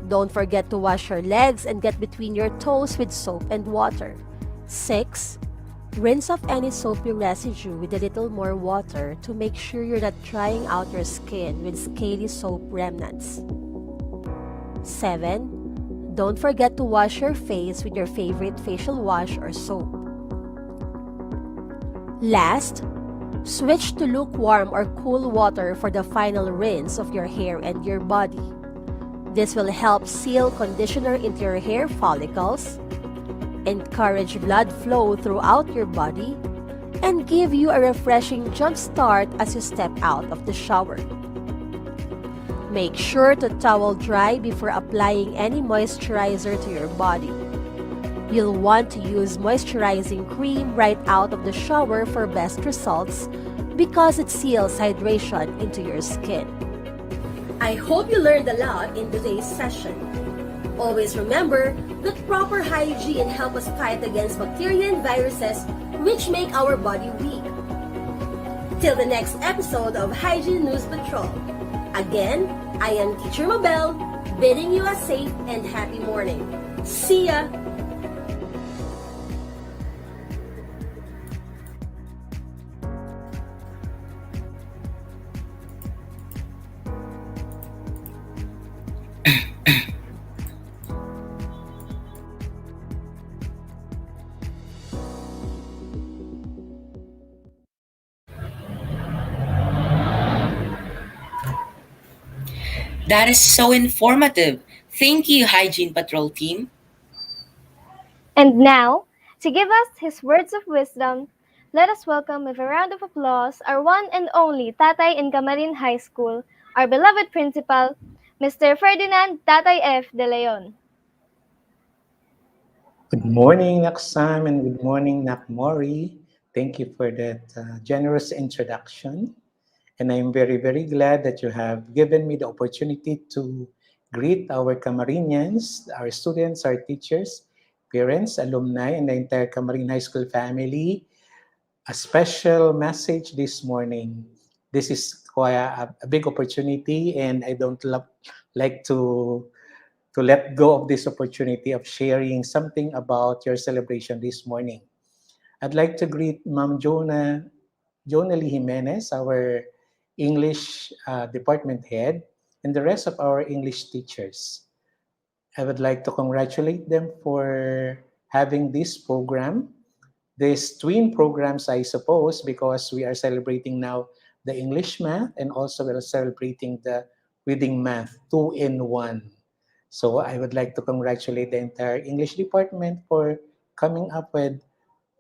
Don't forget to wash your legs and get between your toes with soap and water. 6. Rinse off any soapy residue with a little more water to make sure you're not drying out your skin with scaly soap remnants. 7. Don't forget to wash your face with your favorite facial wash or soap. Last, switch to lukewarm or cool water for the final rinse of your hair and your body. This will help seal conditioner into your hair follicles, encourage blood flow throughout your body, and give you a refreshing jump start as you step out of the shower. Make sure to towel dry before applying any moisturizer to your body. You'll want to use moisturizing cream right out of the shower for best results because it seals hydration into your skin. I hope you learned a lot in today's session. Always remember that proper hygiene helps us fight against bacteria and viruses which make our body weak. Till the next episode of Hygiene News Patrol. Again, I am Teacher Mabel, bidding you a safe and happy morning. See ya! That is so informative. Thank you, Hygiene Patrol team. And now, to give us his words of wisdom, let us welcome with a round of applause our one and only Tatay in Camarin High School, our beloved principal, Mr. Ferdinand Tatay F. De Leon. Good morning, Naksam, and good morning, Nakmori. Thank you for that generous introduction. And I'm very, very glad that you have given me the opportunity to greet our Camarinians, our students, our teachers, parents, alumni, and the entire Camarin High School family. A special message this morning. This is quite a big opportunity, and I don't like to let go of this opportunity of sharing something about your celebration this morning. I'd like to greet Ma'am Jonah Lee Jimenez, our English department head, and the rest of our English teachers. I would like to congratulate them for having this program, these twin programs, I suppose, because we are celebrating now the English math and also we're celebrating the reading math, two in one. So I would like to congratulate the entire English department for coming up with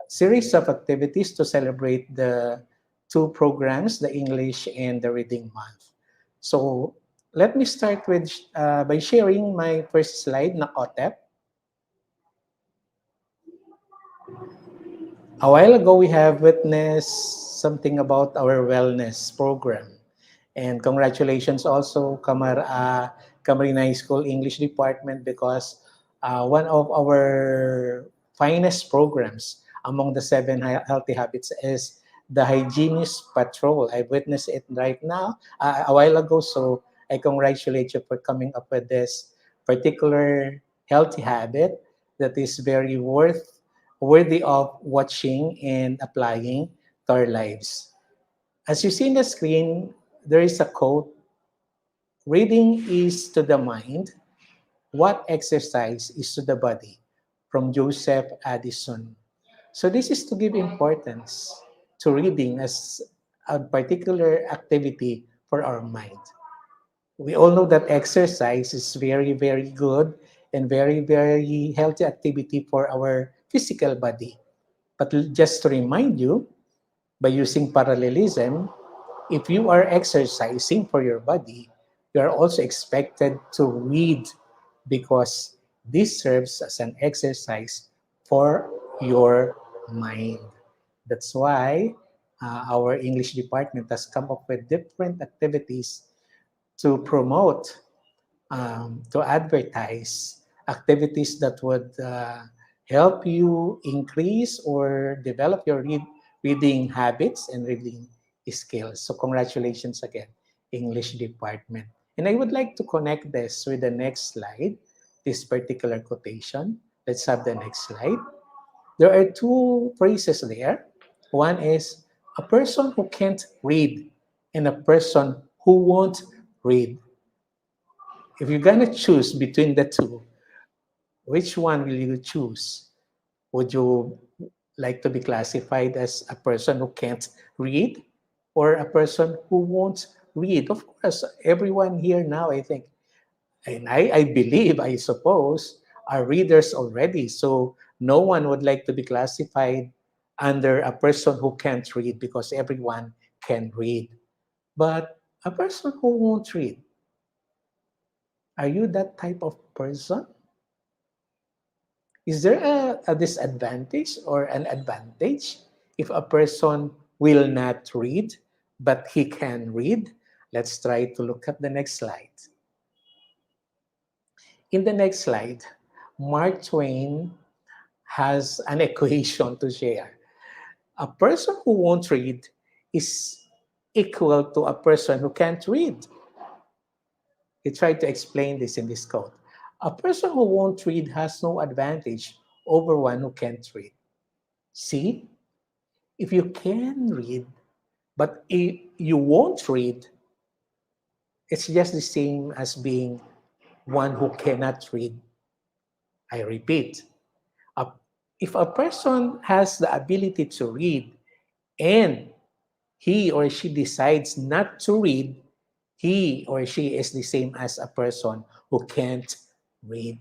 series of activities to celebrate the two programs, the English and the Reading Month. So let me start with by sharing my first slide na OTEP. A while ago, we have witnessed something about our wellness program. And congratulations also, Camarine High School English Department, because one of our finest programs among the 7 healthy habits is the Hygienist Patrol. I witnessed it right now, a while ago, so I congratulate you for coming up with this particular healthy habit that is very worthy of watching and applying to our lives. As you see in the screen, there is a quote: reading is to the mind what exercise is to the body, from Joseph Addison. So this is to give importance to reading as a particular activity for our mind. We all know that exercise is very, very good and very, very healthy activity for our physical body. But just to remind you, by using parallelism, if you are exercising for your body, you are also expected to read because this serves as an exercise for your mind. That's why our English department has come up with different activities to promote, to advertise activities that would help you increase or develop your reading habits and reading skills. So congratulations again, English department. And I would like to connect this with the next slide, this particular quotation. Let's have the next slide. There are two phrases there. One is a person who can't read and a person who won't read. If you're going to choose between the two, which one will you choose? Would you like to be classified as a person who can't read or a person who won't read? Of course, everyone here now, I think, and I believe, I suppose, are readers already. So no one would like to be classified under a person who can't read because everyone can read. But a person who won't read, are you that type of person? Is there a disadvantage or an advantage if a person will not read, but he can read? Let's try to look at the next slide. In the next slide, Mark Twain has an equation to share. A person who won't read is equal to a person who can't read. He tried to explain this in this quote. A person who won't read has no advantage over one who can't read. See, if you can read, but if you won't read, it's just the same as being one who cannot read. I repeat, a- if a person has the ability to read and he or she decides not to read, he or she is the same as a person who can't read.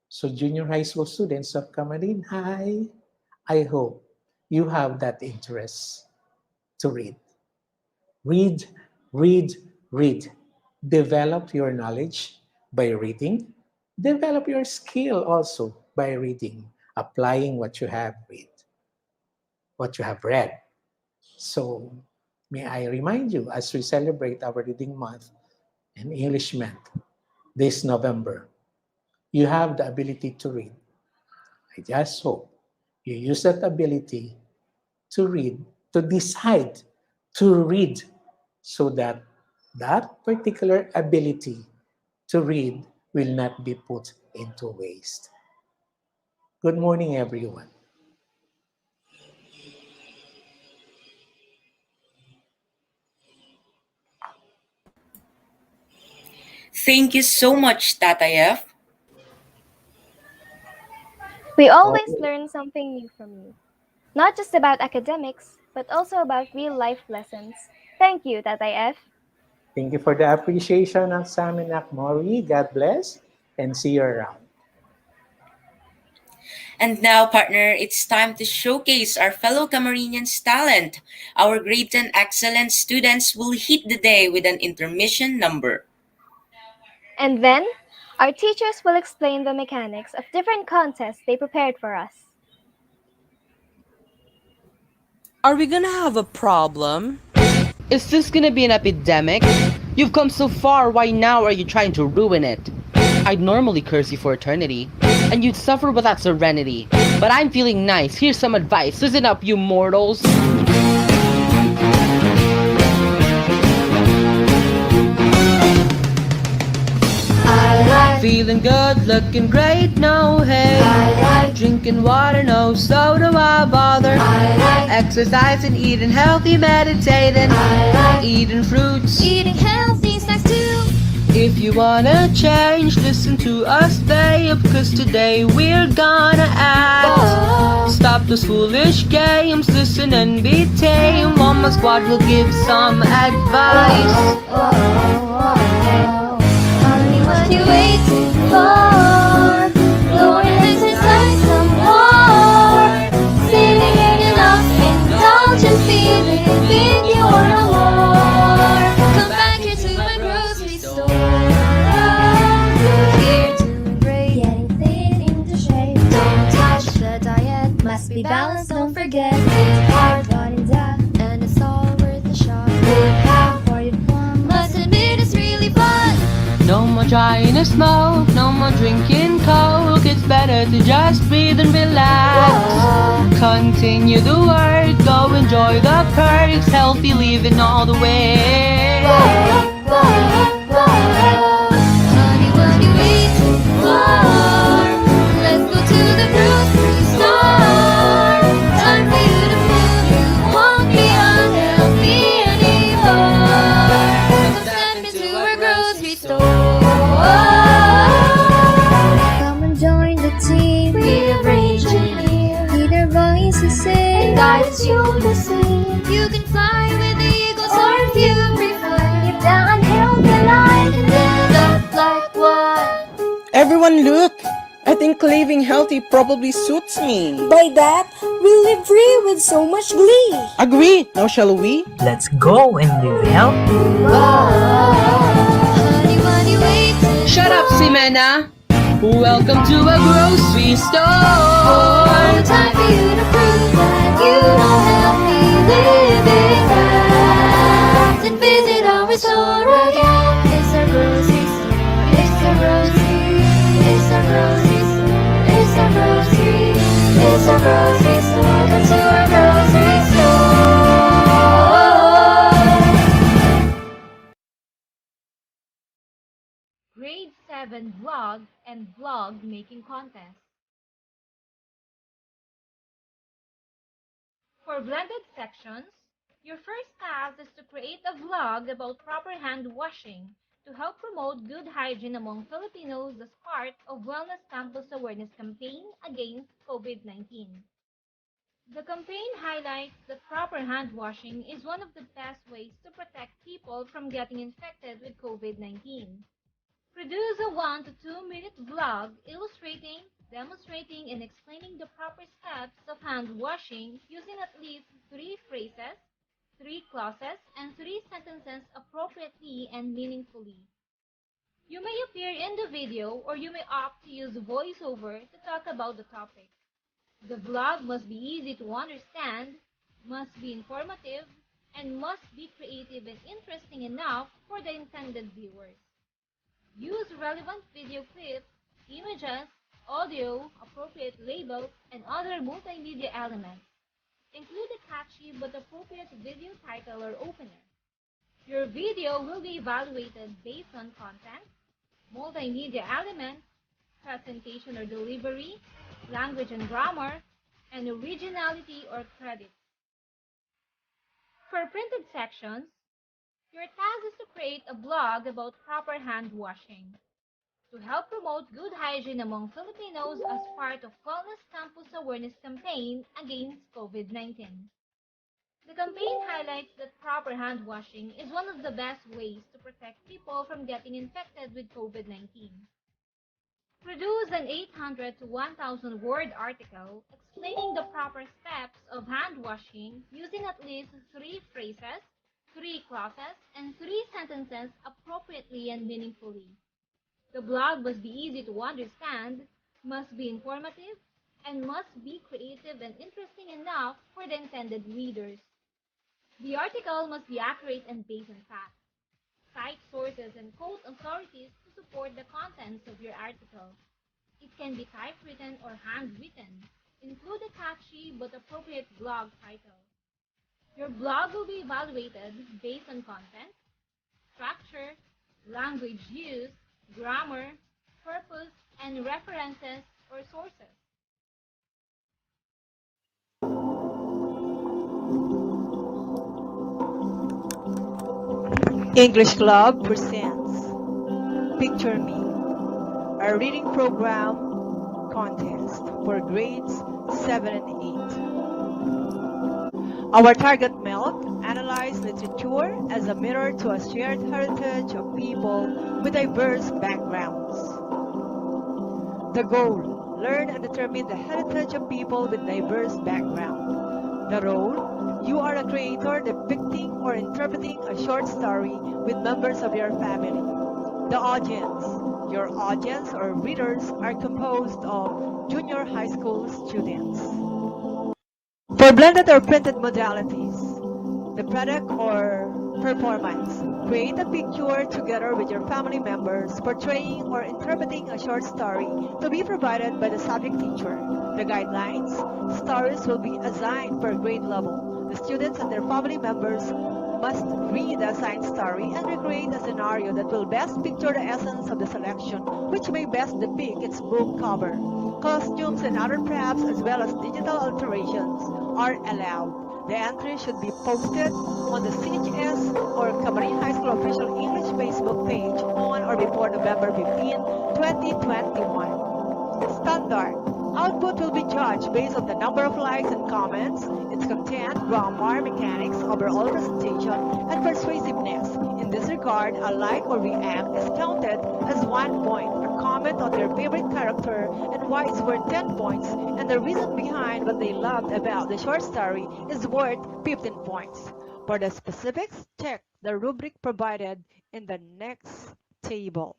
So, junior high school students of Camarin High, I hope you have that interest to read. Read, read, read. Develop your knowledge by reading. Develop your skill also by reading, applying what you have read, what you have read. So, may I remind you as we celebrate our reading month and English month this November, you have the ability to read. I just hope you use that ability to read, to decide to read, so that that particular ability to read will not be put into waste. Good morning, everyone. Thank you so much, Tata F. We Oh, always learn something new from you, not just about academics, but also about real life lessons. Thank you, Tatay F. thank you for the appreciation of Saminak Mori. God bless and see you around. And now, partner, it's time to showcase our fellow Camarinians' talent. Our grade 10 excellent students will hit the day with an intermission number. And then, our teachers will explain the mechanics of different contests they prepared for us. Are we gonna have a problem? Is this gonna be an epidemic? You've come so far, why now are you trying to ruin it? I'd normally curse you for eternity, and you'd suffer without serenity. But I'm feeling nice, here's some advice, listen up you mortals. Feeling good, looking great, no hate. Drinking water, no soda, why bother? Exercising, eating healthy, meditating. Eating fruits, Eating healthy snacks too. if you wanna change, listen to us, babe. Cause today we're gonna act. Stop those foolish games, listen and be tame. Mama Squad will give some advice. Honey, what you waiting for? Go and exercise some more. Sitting in enough, indulge and feeling. Think you wanna more? Come back here to my grocery store. Here to embrace, getting fit into shape. Don't touch the diet, must be balanced. Don't forget, it's hard, but in depth, and it's all worth a shot. Look out for your plum. Must admit it's really fun. No more trying to smoke, no more drinking coke. It's better to just breathe and relax. Continue the work, go enjoy the perks. Healthy living all the way. Everyone look! I think living healthy probably suits me. By that, we'll live free with so much glee. Agree! Now shall we? Let's go and live healthy. What are you waiting Shut up, for? Ximena. Welcome to a grocery store. Oh, time for you to prove that you know healthy living right. And visit our store again. It's our grocery store. It's our grocery. It's our grocery store. It's our grocery. It's our grocery store. Come to our grocery store. Grade 7 Vlog and Vlog Making Contest. For blended sections, your first task is to create a vlog about proper hand washing to help promote good hygiene among Filipinos as part of Wellness Campus Awareness Campaign against COVID-19. The campaign highlights that proper hand washing is one of the best ways to protect people from getting infected with COVID-19. Produce a 1 to 2 minute vlog illustrating, demonstrating, and explaining the proper steps of hand washing using at least 3 phrases, 3 clauses, and 3 sentences appropriately and meaningfully. You may appear in the video or you may opt to use voiceover to talk about the topic. The vlog must be easy to understand, must be informative, and must be creative and interesting enough for the intended viewers. Use relevant video clips, images, audio, appropriate labels, and other multimedia elements. Include a catchy but appropriate video title or opener. Your video will be evaluated based on content, multimedia elements, presentation or delivery, language and grammar, and originality or credit. For printed sections, your task is to create a blog about proper hand washing to help promote good hygiene among Filipinos as part of Wellness Campus Awareness Campaign against COVID-19. The campaign highlights that proper hand washing is one of the best ways to protect people from getting infected with COVID-19. Produce an 800 to 1,000 word article explaining the proper steps of hand washing using at least 3 phrases, 3 clauses, and 3 sentences appropriately and meaningfully. The blog must be easy to understand, must be informative, and must be creative and interesting enough for the intended readers. The article must be accurate and based on facts. Cite sources and quote authorities to support the contents of your article. It can be typewritten or handwritten. Include a catchy but appropriate blog title. Your blog will be evaluated based on content, structure, language used, grammar, purpose, and references or sources. English Club presents Picture Me, a reading program contest for grades 7 and 8. Our target milk analyze literature as a mirror to a shared heritage of people with diverse backgrounds. The goal, learn and determine the heritage of people with diverse background. The role, you are a creator depicting or interpreting a short story with members of your family. The audience, your audience or readers are composed of junior high school students. For blended or printed modalities, the product or performance, create a picture together with your family members portraying or interpreting a short story to be provided by the subject teacher. The guidelines, stories will be assigned per grade level. The students and their family members must read the assigned story and recreate a scenario that will best picture the essence of the selection, which may best depict its book cover. Costumes and other props as well as digital alterations are allowed. The entry should be posted on the CHS or Camarines High School official English Facebook page on or before November 15, 2021. Standard. Output will be judged based on the number of likes and comments, its content, grammar, mechanics, overall presentation, and persuasiveness. In this regard, a like or react is counted as 1 point. A comment comment on their favorite character and why it's worth 10 points, and the reason behind what they loved about the short story is worth 15 points. For the specifics, check the rubric provided in the next table.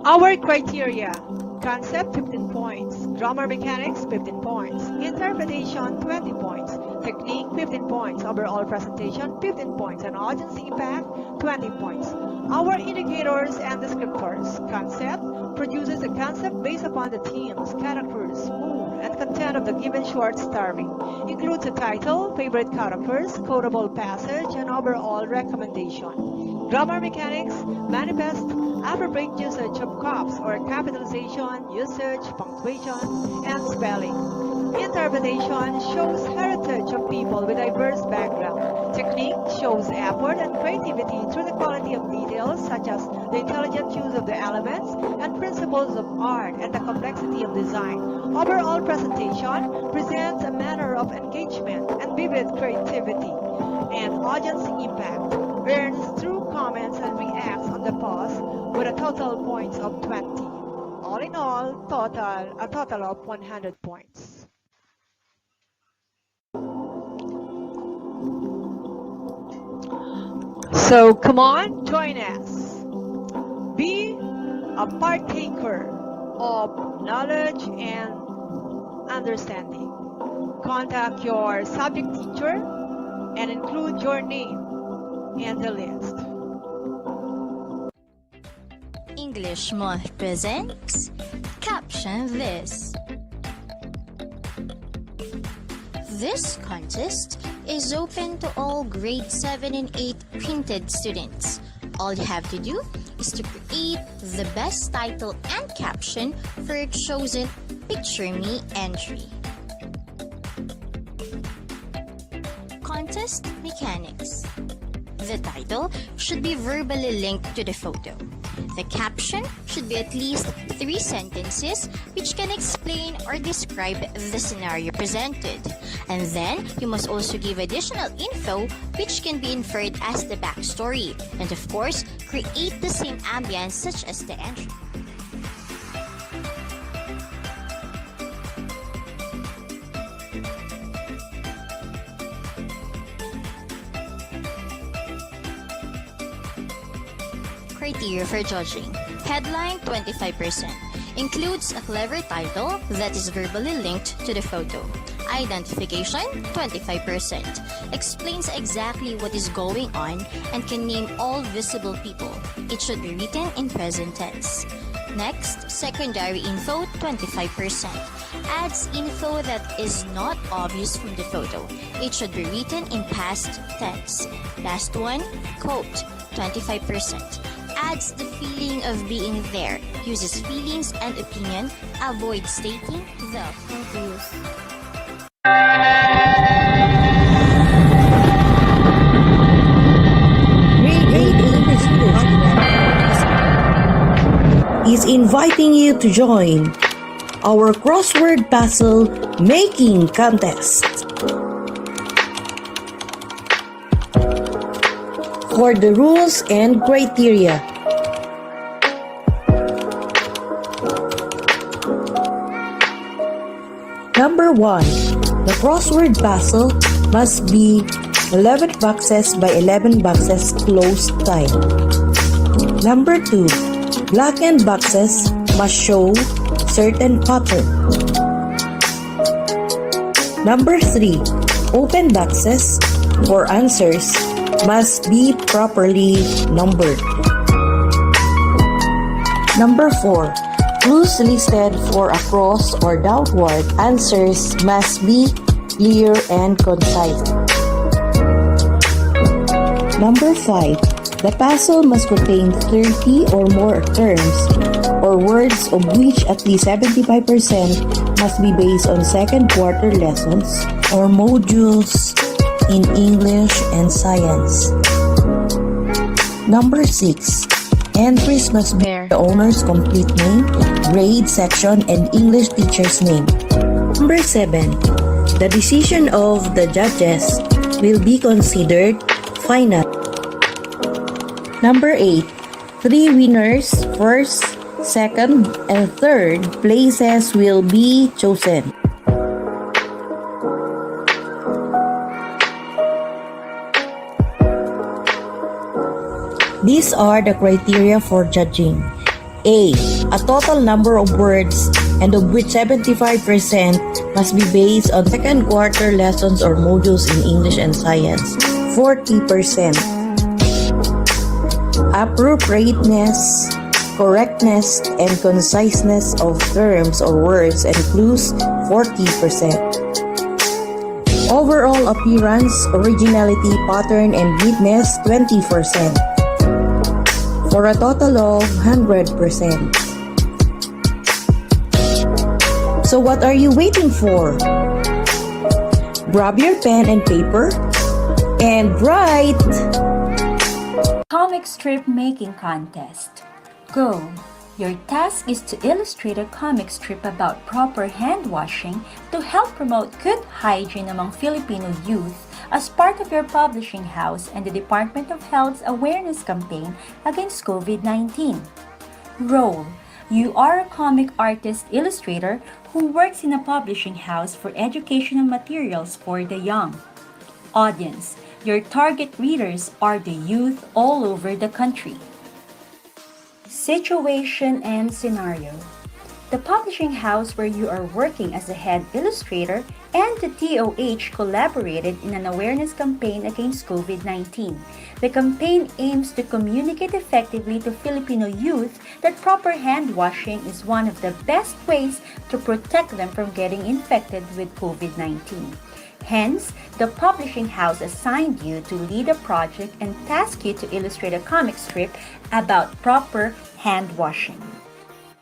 Our criteria: concept 15 points, grammar mechanics 15 points, interpretation 20 points, technique 15 points, overall presentation 15 points, and audience impact 20 points. Our indicators and descriptors: concept produces a concept based upon the themes, characters, mood, and content of the given short story. Includes a title, favorite characters, quotable passage, and overall recommendation. Grammar mechanics manifest appropriate usage of caps or capitalization, usage, punctuation, and spelling. Interpretation shows heritage of people with diverse background. Technique shows effort and creativity through the quality of details such as the intelligent use of the elements and principles of art and the complexity of design. Overall presentation presents a manner of engagement and vivid creativity. And audience impact earns through comments and reacts on the post with a total points of 20. All in all, a total of 100 points. So come on, join us. Be a partaker of knowledge and understanding. Contact your subject teacher and include your name in the list. English Month presents Caption This. This contest is open to all grade 7 and 8 printed students. All you have to do is to create the best title and caption for a chosen Picture Me entry. Contest mechanics. The title should be verbally linked to the photo. The caption should be at least 3 sentences which can explain or describe the scenario presented. And then, you must also give additional info which can be inferred as the backstory. And of course, create the same ambience such as the entry. Criteria for judging. Headline 25%. Includes a clever title that is verbally linked to the photo. Identification 25%. Explains exactly what is going on and can name all visible people. It should be written in present tense. Next, secondary info 25%. Adds info that is not obvious from the photo. It should be written in past tense. Last one, quote 25%. Adds the feeling of being there, uses feelings and opinion, avoid stating the obvious. Grade 8 is inviting you to join our crossword puzzle making contest. For the rules and criteria. Number 1. The crossword puzzle must be 11 boxes by 11 boxes closed tied. Number 2. Blackened boxes must show certain pattern. Number 3. Open boxes for answers must be properly numbered. Number 4. Clues listed for across or downward answers must be clear and concise. Number 5. The puzzle must contain 30 or more terms or words of which at least 75% must be based on second quarter lessons or modules in English and science. Number 6. Entries must bear the owner's complete name, grade, section, and English teacher's name. Number 7. The decision of the judges will be considered final. Number 8. 3 winners, first, second, and third places will be chosen. These are the criteria for judging. A. A total number of words, and of which 75% must be based on second quarter lessons or modules in English and Science. 40%. Appropriateness, correctness, and conciseness of terms or words and clues. 40%. Overall appearance, originality, pattern, and neatness. 20%. For a total of 100%. So what are you waiting for? Grab your pen and paper and write! Comic strip making contest. Go! Your task is to illustrate a comic strip about proper hand washing to help promote good hygiene among Filipino youth as part of your publishing house and the Department of Health's awareness campaign against COVID-19. Role: you are a comic artist illustrator who works in a publishing house for educational materials for the young. Audience: your target readers are the youth all over the country. Situation and scenario: the publishing house where you are working as a head illustrator and the TOH collaborated in an awareness campaign against COVID-19. The campaign aims to communicate effectively to Filipino youth that proper hand washing is one of the best ways to protect them from getting infected with COVID-19. Hence, the publishing house assigned you to lead a project and tasked you to illustrate a comic strip about proper hand washing.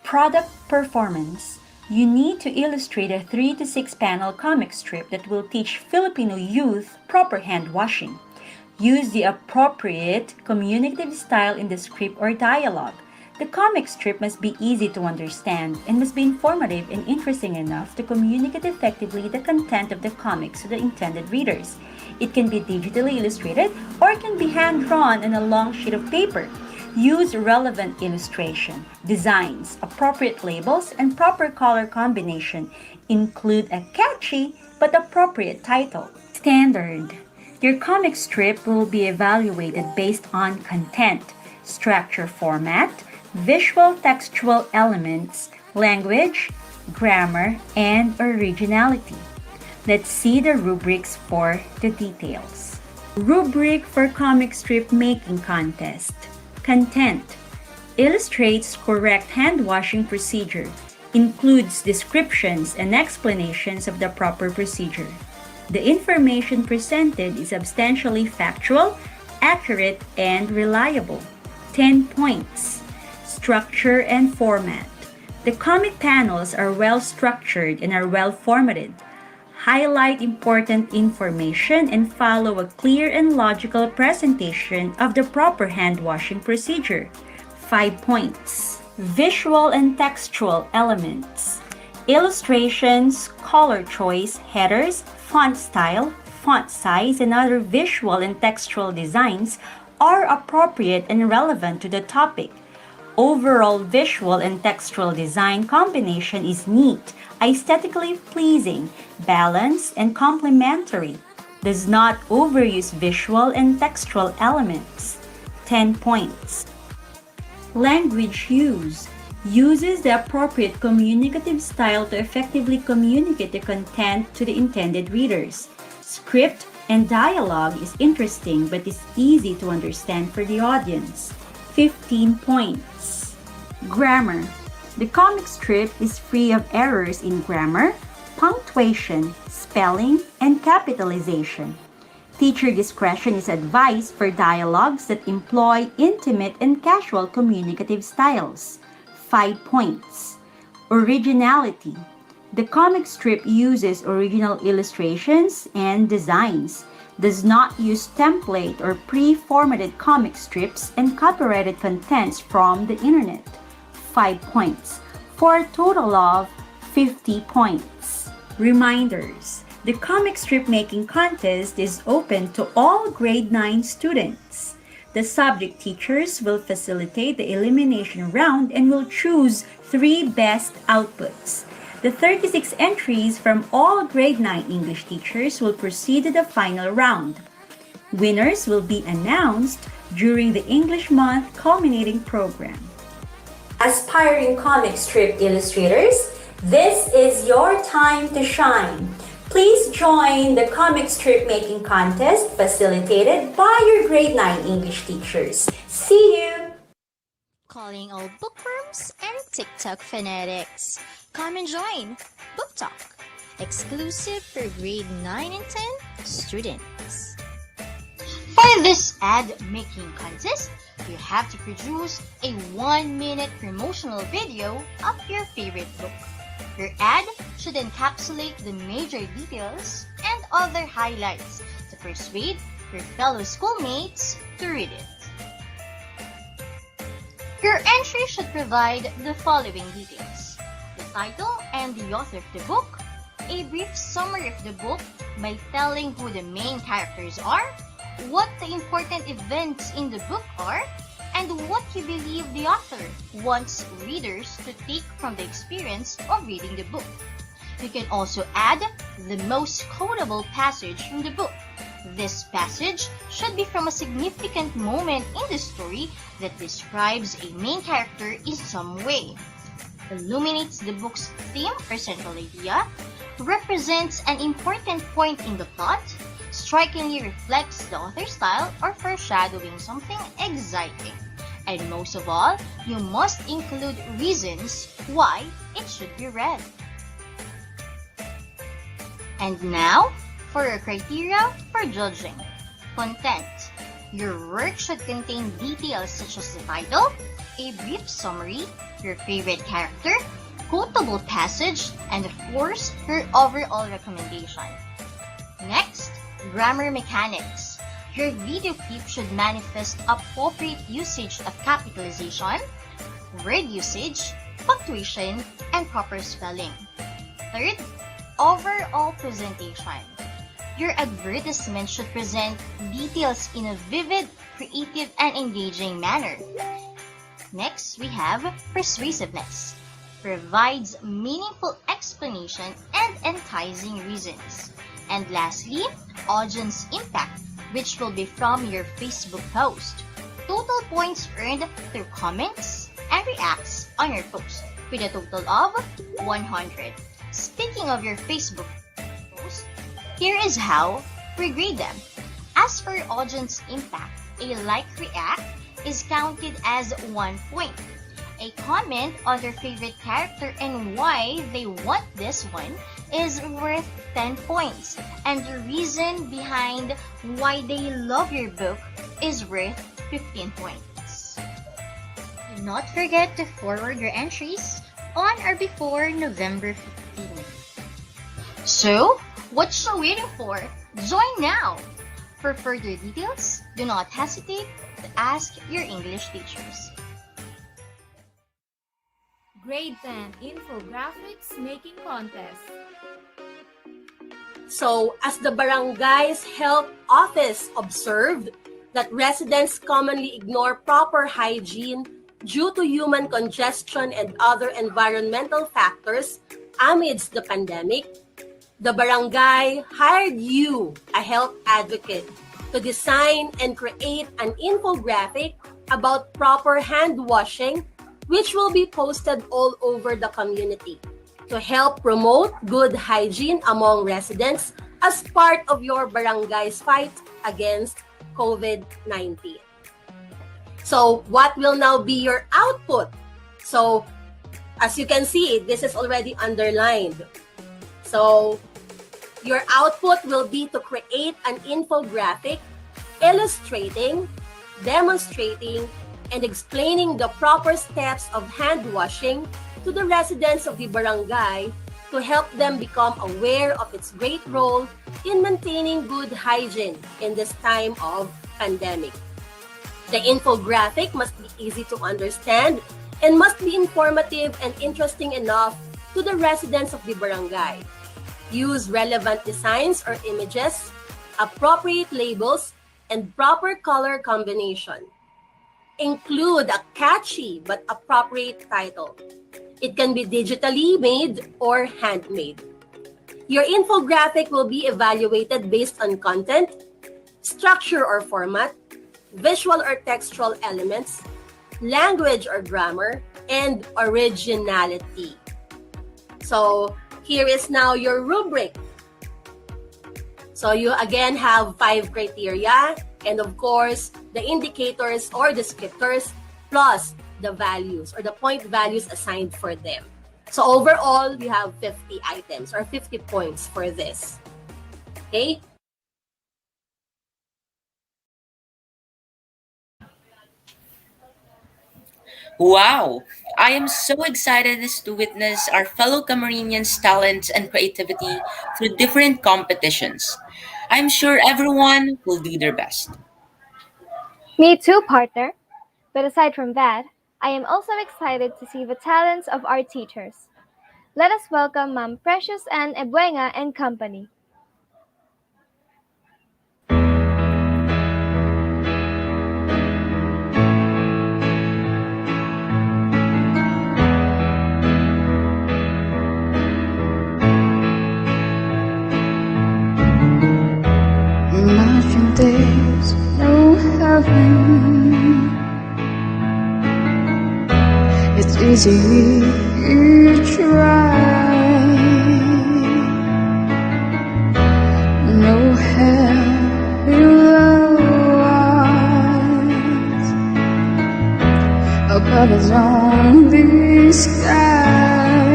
Product performance: you need to illustrate a 3 to 6 panel comic strip that will teach Filipino youth proper hand washing. Use the appropriate communicative style in the script or dialogue. The comic strip must be easy to understand and must be informative and interesting enough to communicate effectively the content of the comics to the intended readers. It can be digitally illustrated or it can be hand-drawn on a long sheet of paper. Use relevant illustration, designs, appropriate labels, and proper color combination. Include a catchy but appropriate title. Standard: your comic strip will be evaluated based on content, structure, format, visual textual elements, language, grammar, and originality. Let's see the rubrics for the details. Rubric for comic strip making contest. Content: illustrates correct hand washing procedure, includes descriptions and explanations of the proper procedure. The information presented is substantially factual, accurate, and reliable. 10 points. Structure and format: the comic panels are well structured and are well formatted. Highlight important information and follow a clear and logical presentation of the proper hand washing procedure. 5 points. Visual and textual elements: illustrations, color choice, headers, font style, font size, and other visual and textual designs are appropriate and relevant to the topic. Overall visual and textual design combination is neat, aesthetically pleasing, balanced, and complementary. Does not overuse visual and textual elements. 10 points. Language use: uses the appropriate communicative style to effectively communicate the content to the intended readers. Script and dialogue is interesting but is easy to understand for the audience. 15 points. Grammar: the comic strip is free of errors in grammar, punctuation, spelling, and capitalization. Teacher discretion is advised for dialogues that employ intimate and casual communicative styles. 5 points. Originality: the comic strip uses original illustrations and designs, does not use template or pre-formatted comic strips and copyrighted contents from the internet. 5 points, for a total of 50 points. Reminders: the comic strip making contest is open to all grade 9 students. The subject teachers will facilitate the elimination round and will choose 3 best outputs. The 36 entries from all grade 9 English teachers will proceed to the final round. Winners will be announced during the English Month culminating program. Aspiring comic strip illustrators, this is your time to shine. Please join the comic strip making contest facilitated by your grade 9 English teachers. See you! Calling all bookworms and TikTok fanatics. Come and join Book Talk, exclusive for grade 9 and 10 students. For this ad-making contest, you have to produce a 1-minute promotional video of your favorite book. Your ad should encapsulate the major details and other highlights to persuade your fellow schoolmates to read it. Your entry should provide the following details: the title and the author of the book, a brief summary of the book by telling who the main characters are, what the important events in the book are, and what you believe the author wants readers to take from the experience of reading the book. You can also add the most quotable passage from the book. This passage should be from a significant moment in the story that describes a main character in some way, illuminates the book's theme or central idea, represents an important point in the plot, strikingly reflects the author's style or foreshadowing something exciting. And most of all, you must include reasons why it should be read. And now, for your criteria for judging. Content. Your work should contain details such as the title, a brief summary, your favorite character, quotable passage, and of course, your overall recommendation. Next, grammar mechanics. Your video clip should manifest appropriate usage of capitalization, word usage, punctuation, and proper spelling. Third, overall presentation. Your advertisement should present details in a vivid, creative, and engaging manner. Next, we have persuasiveness. Provides meaningful explanation and enticing reasons. And lastly, audience impact, which will be from your Facebook post. Total points earned through comments and reacts on your post, with a total of 100. Speaking of your Facebook post, here is how we grade them. As for audience impact, a like react is counted as 1 point. A comment on their favorite character and why they want this one is worth 10 points. And the reason behind why they love your book is worth 15 points. Do not forget to forward your entries on or before November 15. So, what you waiting for? Join now! For further details, do not hesitate to ask your English teachers. Grade 10 Infographics Making Contest. So, as the Barangay's Health Office observed that residents commonly ignore proper hygiene due to human congestion and other environmental factors amidst the pandemic, the barangay hired you, a health advocate, to design and create an infographic about proper hand washing, which will be posted all over the community to help promote good hygiene among residents as part of your barangay's fight against COVID-19. So, what will now be your output? So, as you can see, this is already underlined. So, your output will be to create an infographic illustrating, demonstrating, and explaining the proper steps of hand washing to the residents of the barangay to help them become aware of its great role in maintaining good hygiene in this time of pandemic. The infographic must be easy to understand and must be informative and interesting enough to the residents of the barangay. Use relevant designs or images, appropriate labels, and proper color combination. Include a catchy but appropriate title. It can be digitally made or handmade. Your infographic will be evaluated based on content, structure or format, visual or textual elements, language or grammar, and originality. So here is now your rubric. So you again have 5 criteria and of course the indicators or descriptors plus the values or the point values assigned for them. So overall, we have 50 items or 50 points for this. Okay? Wow! I am so excited to witness our fellow Camarinians' talents and creativity through different competitions. I'm sure everyone will do their best. Me too, partner. But aside from that, I am also excited to see the talents of our teachers. Let us welcome Ma'am Precious Ann Ebuenga and company. Imagine there's no heaven. It's easy you try. No hell below us. Above us only sky.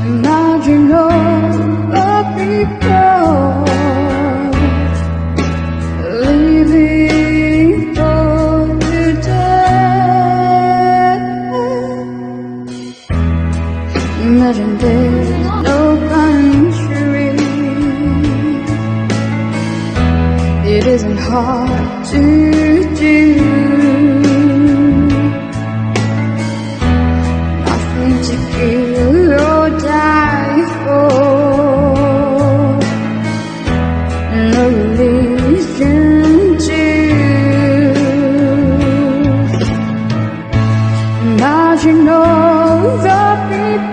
Imagine all the people leaving for the dead. Imagine there's no country. It isn't hard to do. Nothing to kill or die for. No religion to. Imagine all the people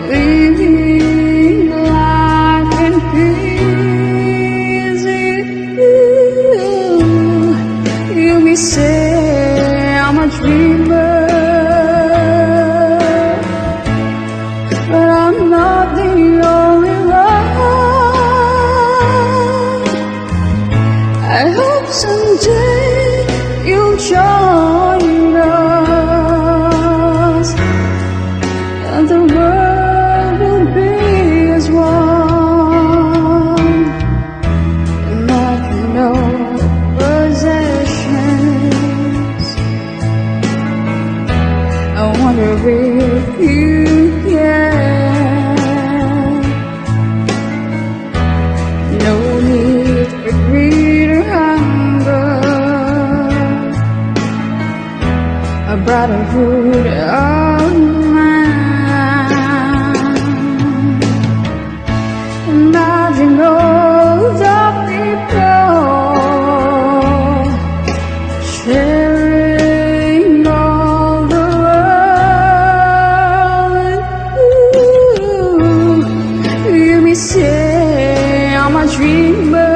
living life in peace. You may say I'm a dreamer, but I'm not the only one. I hope someday you'll join us, and the world will be as one. Imagine no possessions. I wonder if you can. No need for greed or hunger. A brotherhood of man. Imagine all the people sharing all the world. You may say I'm a dreamer,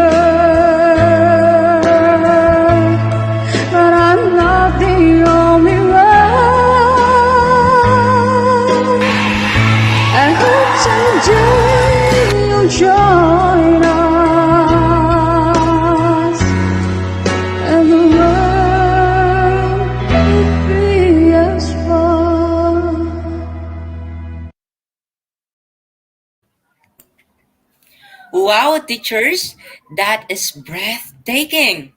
but I'm not the only one. I hope someday you'll join us, and the world will be as one. Wow, teachers! That is breathtaking!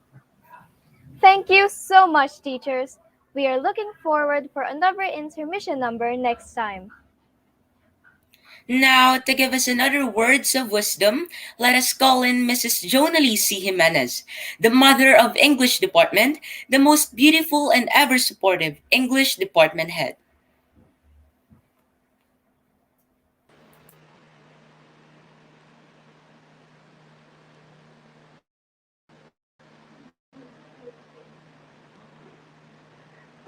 Thank you so much, teachers. We are looking forward for another intermission number next time. Now, to give us another words of wisdom, let us call in Mrs. Jonalie C. Jimenez, the mother of English Department, the most beautiful and ever supportive English Department head.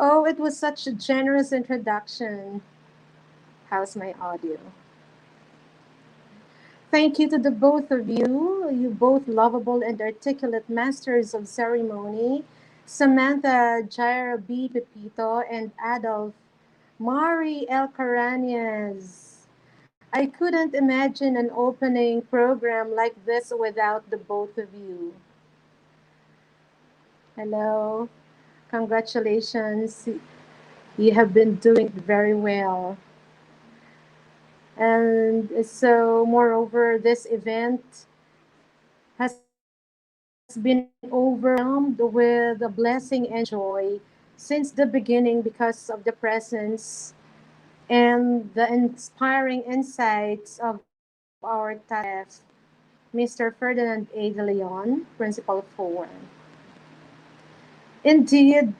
Oh, it was such a generous introduction. How's my audio? Thank you to the both of you. You both lovable and articulate masters of ceremony. Samantha Jaira B. Pepito and Adolf Mari El Caranias. I couldn't imagine an opening program like this without the both of you. Hello. Congratulations. You have been doing very well. And so, moreover, this event has been overwhelmed with a blessing and joy since the beginning because of the presence and the inspiring insights of our TAF, Mr. Ferdinand A. De Leon, Principal 4. Indeed,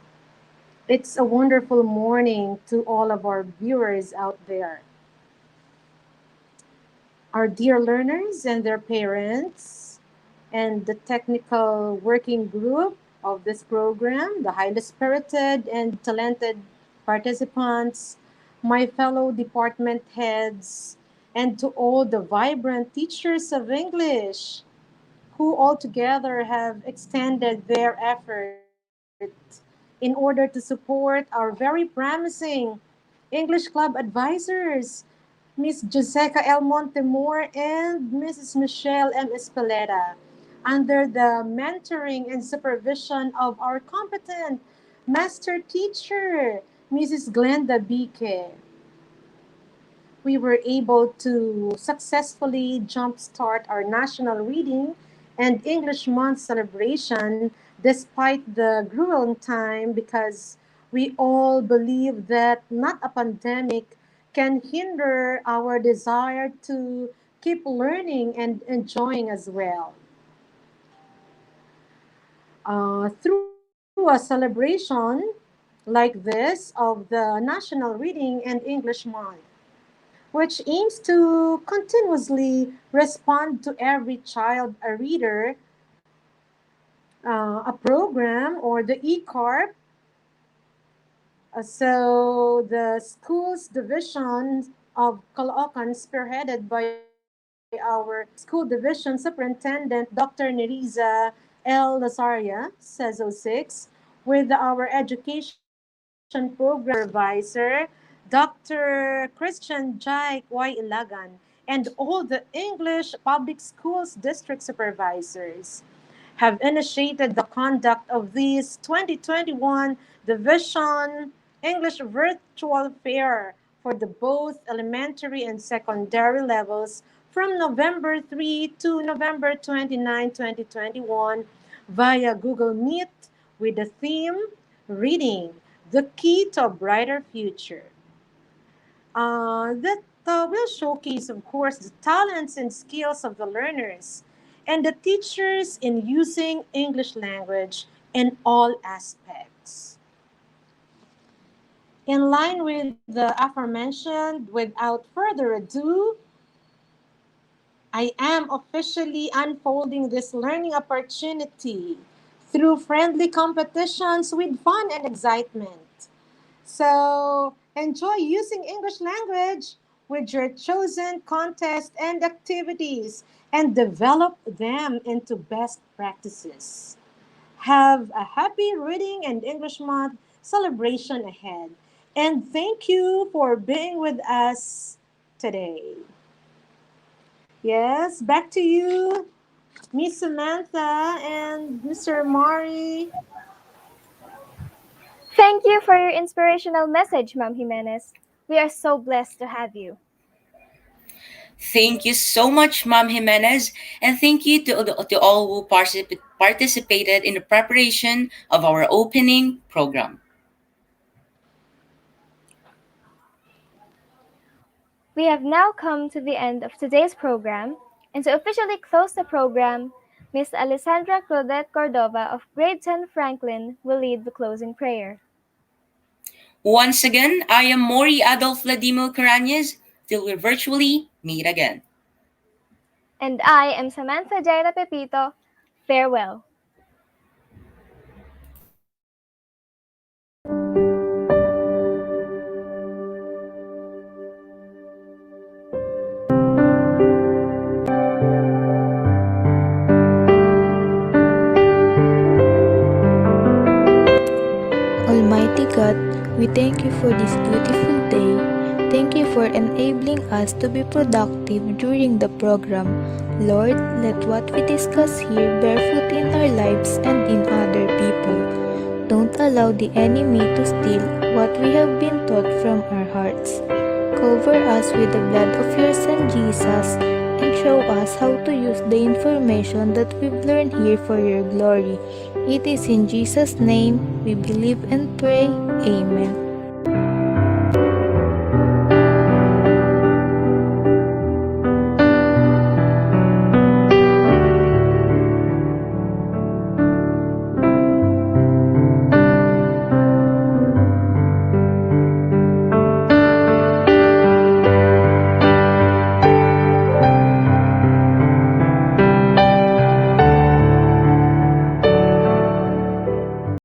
it's a wonderful morning to all of our viewers out there, our dear learners and their parents, and the technical working group of this program, the highly spirited and talented participants, my fellow department heads, and to all the vibrant teachers of English who altogether have extended their effort in order to support our very promising English Club advisors, Miss Joseca L. Montemor and Mrs. Michelle M. Espeleta, under the mentoring and supervision of our competent master teacher, Mrs. Glenda Bique. We were able to successfully jumpstart our National Reading and English Month celebration despite the grueling time because we all believe that not a pandemic can hinder our desire to keep learning and enjoying as well. Through a celebration like this of the National Reading and English Month, which aims to continuously respond to every child a reader, a program, or the e-carp. So the schools division of Caloocan, spearheaded by our school division superintendent, Dr. Nereza L. Lazaria, says 06, with our education program supervisor, Dr. Christian Jai Y. Ilagan, and all the English public schools district supervisors have initiated the conduct of this 2021 Division English Virtual Fair for the both elementary and secondary levels from November 3 to November 29, 2021 via Google Meet with the theme Reading, the Key to a Brighter Future. That will showcase, of course, the talents and skills of the learners and the teachers in using English language in all aspects. In line with the aforementioned, without further ado, I am officially unfolding this learning opportunity through friendly competitions with fun and excitement. So enjoy using English language with your chosen contest and activities and develop them into best practices. Have a happy Reading and English Month celebration ahead. And thank you for being with us today. Yes, back to you, Miss Samantha and Mr. Mari. Thank you for your inspirational message, Ma'am Jimenez. We are so blessed to have you. Thank you so much, Mom Jimenez, and thank you to all who participated in the preparation of our opening program. We have now come to the end of today's program, and to officially close the program, Miss Alessandra Claudette Cordova of Grade 10 Franklin will lead the closing prayer. Once again, I am Mori Adolf Vladimir Caranez, till we virtually meet again. And I am Samantha Jaira Pepito. Farewell. God, we thank you for this beautiful day. Thank you for enabling us to be productive during the program. Lord, let what we discuss here bear fruit in our lives and in other people. Don't allow the enemy to steal what we have been taught from our hearts. Cover us with the blood of your Son Jesus and show us how to use the information that we've learned here for your glory. It is in Jesus' name we believe and pray. Amen.